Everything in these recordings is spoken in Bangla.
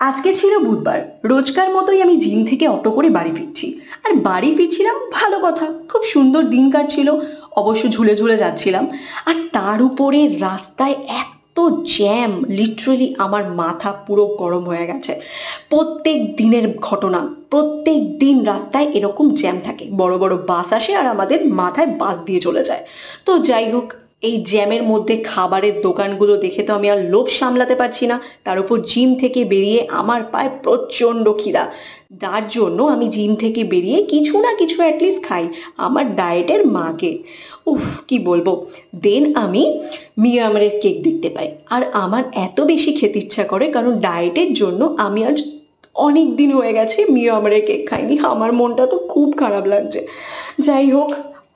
আজকে ছিল বুধবার। রোজকার মতোই আমি জিম থেকে অটো করে বাড়ি ফিরছি। আর বাড়ি ফিরছিলাম ভালো কথা, খুব সুন্দর দিন কাটছিল, অবশ্য ঝুলে ঝুলে যাচ্ছিলাম। আর তার উপরে রাস্তায় এত জ্যাম, লিটারেলি আমার মাথা পুরো গরম হয়ে গেছে। প্রত্যেক দিনের ঘটনা, প্রত্যেক দিন রাস্তায় এরকম জ্যাম থাকে, বড় বড় বাস আসে আর আমাদের মাথায় বাস দিয়ে চলে যায়। তো যাই হোক, এই জ্যামের মধ্যে খাবারের দোকানগুলো দেখে তো আমি আর লোভ সামলাতে পারছি না। তার উপর জিম থেকে বেরিয়ে আমার পায় প্রচণ্ড খিদা। যার জন্য আমি জিম থেকে বেরিয়ে কিছু না কিছু অ্যাটলিস্ট খাই আমার ডায়েটের মাকে। উফ, কি বলবো। দেন আমি মিয়ামারের কেক দেখতে পাই, আর আমার এত বেশি খেতে ইচ্ছা করে, কারণ ডায়েটের জন্য আমি আজ অনেক দিন হয়ে গেছে মিয়ামারের কেক খাইনি। আমার মনটা তো খুব খারাপ লাগছে। যাই হোক,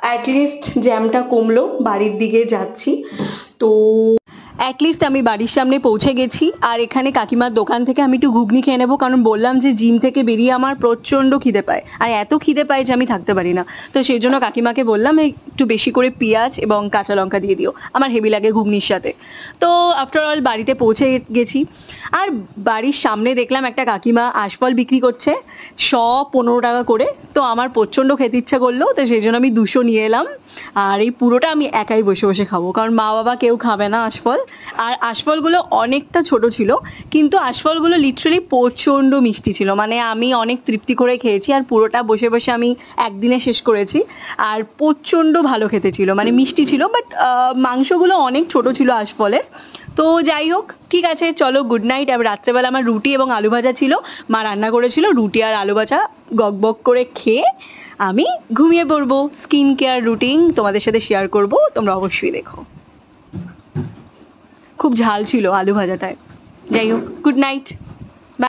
অ্যাটলিস্ট জ্যামটা কমলো, বাড়ির দিকে যাচ্ছি। তো অ্যাটলিস্ট আমি বাড়ির সামনে পৌঁছে গেছি। আর এখানে কাকিমার দোকান থেকে আমি একটু ঘুগনি খেয়ে নেবো, কারণ বললাম যে জিম থেকে বেরিয়ে আমার প্রচণ্ড খিদে পায়, আর এত খিদে পায় যে আমি থাকতে পারি না। তো সেই জন্য কাকিমাকে বললাম একটু বেশি করে পেঁয়াজ এবং কাঁচা লঙ্কা দিয়ে দিও, আমার হেভি লাগে ঘুগনির সাথে। তো আফটার অল বাড়িতে পৌঁছে গেছি। আর বাড়ির সামনে দেখলাম একটা কাকিমা আশফল বিক্রি করছে, 15 টাকা করে। তো আমার প্রচণ্ড খেতে ইচ্ছা করলো, তো সেই জন্য আমি 200 নিয়ে এলাম। আর এই পুরোটা আমি একাই বসে বসে খাবো, কারণ মা বাবা কেউ খাবে না আশফল। আর আশফলগুলো অনেকটা ছোট ছিল, কিন্তু আশফলগুলো লিটারালি প্রচণ্ড মিষ্টি ছিল। মানে আমি অনেক তৃপ্তি করে খেয়েছি, আর পুরোটা বসে বসে আমি একদিনে শেষ করেছি। আর প্রচণ্ড ভালো খেতে ছিল, মানে মিষ্টি ছিল, বাট মাংসগুলো অনেক ছোট ছিল আশফলের। তো যাই হোক, ঠিক আছে, চলো গুড নাইট। আর রাত্রেবেলা আমার রুটি এবং আলু ভাজা ছিল, মা রান্না করেছিল রুটি আর আলু ভাজা, বক করে খেয়ে আমি ঘুমিয়ে পড়বো। স্কিন কেয়ার রুটিন তোমাদের সাথে শেয়ার করব, তোমরা অবশ্যই দেখো। খুব ঝাল ছিল আলু ভাজাটায়। যাই হোক, গুড নাইট।